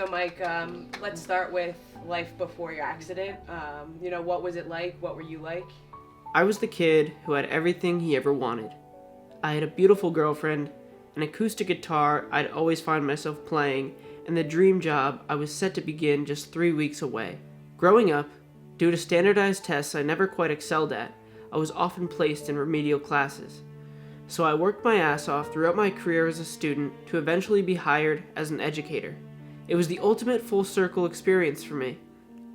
So Mike, let's start with life before your accident. What was it like? What were you like? I was the kid who had everything he ever wanted. I had a beautiful girlfriend, an acoustic guitar I'd always find myself playing, and the dream job I was set to begin just 3 weeks away. Growing up, due to standardized tests I never quite excelled at, I was often placed in remedial classes. So I worked my ass off throughout my career as a student to eventually be hired as an educator. It was the ultimate full circle experience for me.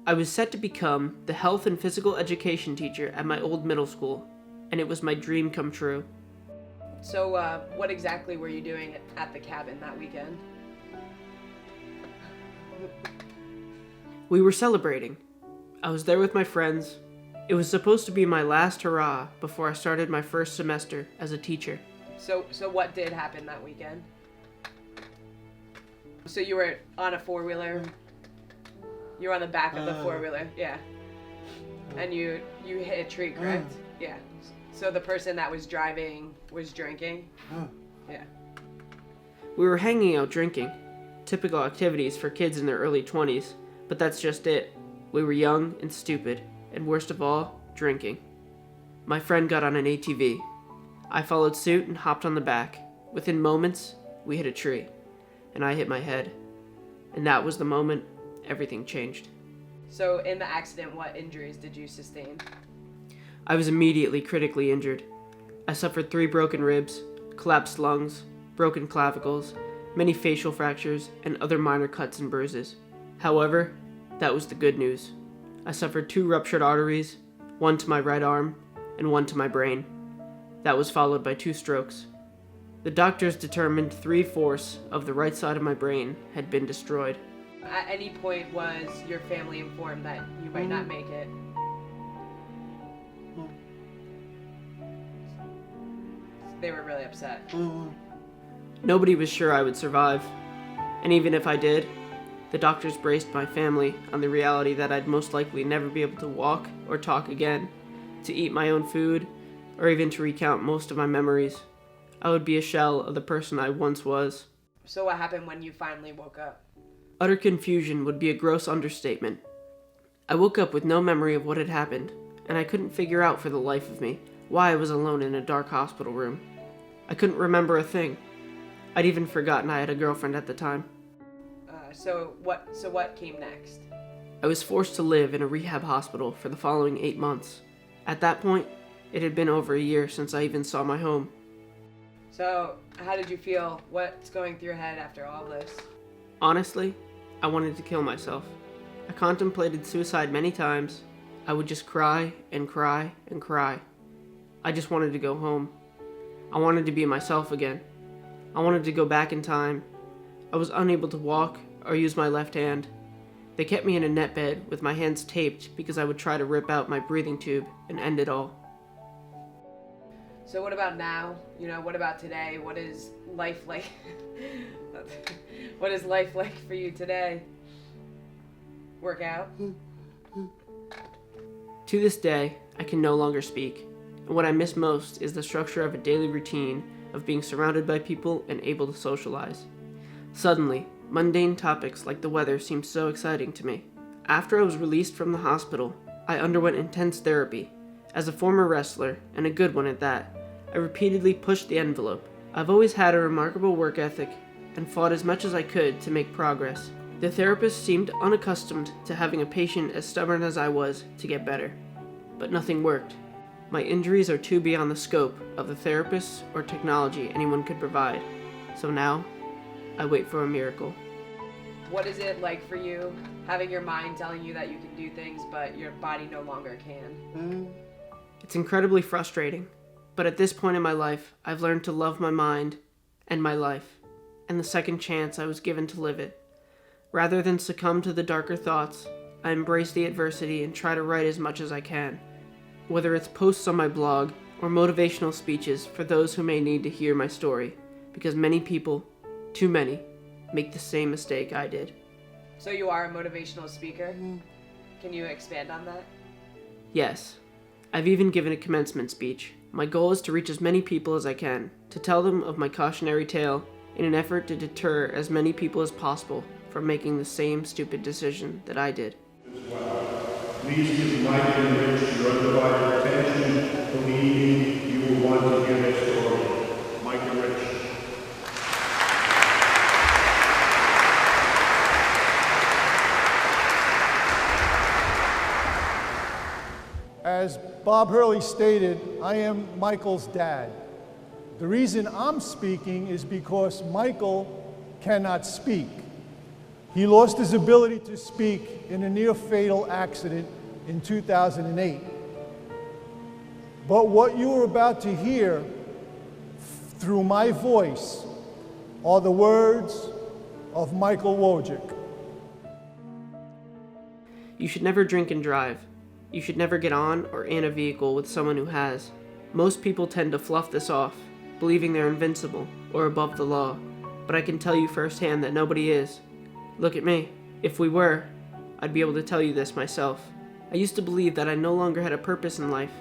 I was set to become the health and physical education teacher at my old middle school, and it was my dream come true. So what exactly were you doing at the cabin that weekend? We were celebrating. I was there with my friends. It was supposed to be my last hurrah before I started my first semester as a teacher. So what did happen that weekend? So you were on a four-wheeler? You were on the back of the four-wheeler, yeah. And you hit a tree, correct? Yeah. So the person that was driving was drinking? Yeah. We were hanging out drinking. Typical activities for kids in their early 20s, but that's just it. We were young and stupid, and worst of all, drinking. My friend got on an ATV. I followed suit and hopped on the back. Within moments, we hit a tree, and I hit my head. And that was the moment everything changed. So in the accident, what injuries did you sustain? I was immediately critically injured. I suffered 3 broken ribs, collapsed lungs, broken clavicles, many facial fractures, and other minor cuts and bruises. However, that was the good news. I suffered 2 ruptured arteries, one to my right arm and one to my brain. That was followed by 2 strokes. The doctors determined 3/4 of the right side of my brain had been destroyed. At any point was your family informed that you might not make it? They were really upset. Nobody was sure I would survive, and even if I did, the doctors braced my family on the reality that I'd most likely never be able to walk or talk again, to eat my own food, or even to recount most of my memories. I would be a shell of the person I once was. So what happened when you finally woke up? Utter confusion would be a gross understatement. I woke up with no memory of what had happened, and I couldn't figure out for the life of me why I was alone in a dark hospital room. I couldn't remember a thing. I'd even forgotten I had a girlfriend at the time. So what came next? I was forced to live in a rehab hospital for the following 8 months. At that point, it had been over a year since I even saw my home. So how did you feel? What's going through your head after all this? Honestly, I wanted to kill myself. I contemplated suicide many times. I would just cry and cry and cry. I just wanted to go home. I wanted to be myself again. I wanted to go back in time. I was unable to walk or use my left hand. They kept me in a net bed with my hands taped because I would try to rip out my breathing tube and end it all. So what about now? What about today? What is life like? What is life like for you today? Work out? To this day, I can no longer speak. And what I miss most is the structure of a daily routine of being surrounded by people and able to socialize. Suddenly, mundane topics like the weather seemed so exciting to me. After I was released from the hospital, I underwent intense therapy. As a former wrestler, and a good one at that, I repeatedly pushed the envelope. I've always had a remarkable work ethic and fought as much as I could to make progress. The therapist seemed unaccustomed to having a patient as stubborn as I was to get better. But nothing worked. My injuries are too beyond the scope of the therapists or technology anyone could provide. So now, I wait for a miracle. What is it like for you, having your mind telling you that you can do things, but your body no longer can? It's incredibly frustrating, but at this point in my life, I've learned to love my mind and my life, and the second chance I was given to live it. Rather than succumb to the darker thoughts, I embrace the adversity and try to write as much as I can. Whether it's posts on my blog or motivational speeches for those who may need to hear my story, because many people, too many, make the same mistake I did. So you are a motivational speaker? Can you expand on that? Yes. I've even given a commencement speech. My goal is to reach as many people as I can, to tell them of my cautionary tale in an effort to deter as many people as possible from making the same stupid decision that I did. Please give Mike and Rich your undivided attention. Believe me, you will want to hear their story. Mike and Rich. As Bob Hurley stated, I am Michael's dad. The reason I'm speaking is because Michael cannot speak. He lost his ability to speak in a near-fatal accident in 2008. But what you are about to hear through my voice are the words of Michael Wojcik. You should never drink and drive. You should never get on or in a vehicle with someone who has. Most people tend to fluff this off, believing they're invincible or above the law, but I can tell you firsthand that nobody is. Look at me. If we were, I'd be able to tell you this myself. I used to believe that I no longer had a purpose in life,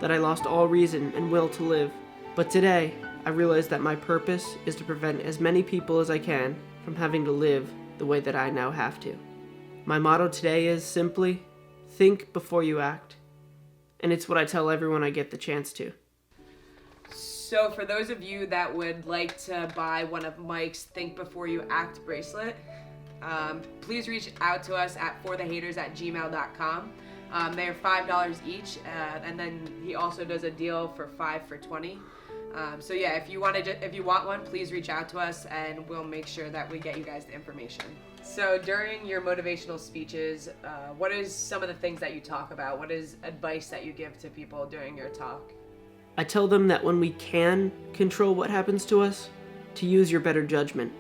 that I lost all reason and will to live, but today I realize that my purpose is to prevent as many people as I can from having to live the way that I now have to. My motto today is simply, think before you act. And it's what I tell everyone I get the chance to. So for those of you that would like to buy one of Mike's Think Before You Act bracelet, please reach out to us at forthehaters@gmail.com. They're $5 each, and then he also does a deal for 5 for $20. So yeah, if you want one, please reach out to us, and we'll make sure that we get you guys the information. So during your motivational speeches, what is some of the things that you talk about? What is advice that you give to people during your talk? I tell them that when we can control what happens to us, to use your better judgment.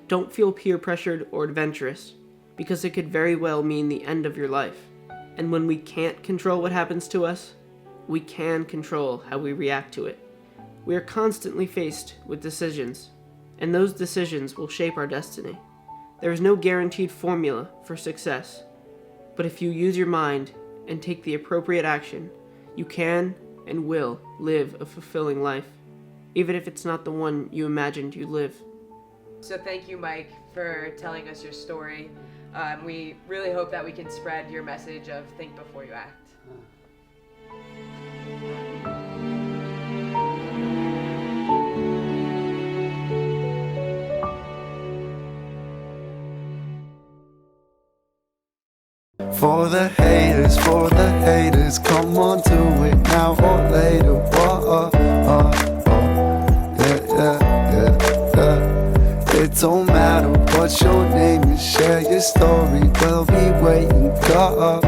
Don't feel peer pressured or adventurous, because it could very well mean the end of your life. And when we can't control what happens to us, we can control how we react to it. We are constantly faced with decisions, and those decisions will shape our destiny. There is no guaranteed formula for success, but if you use your mind and take the appropriate action, you can and will live a fulfilling life, even if it's not the one you imagined you'd live. So thank you, Mike, for telling us your story. We really hope that we can spread your message of think before you act. For the haters, come on, do it now or later. Whoa, yeah. It don't matter what your name is, share your story, we'll be waiting. Go.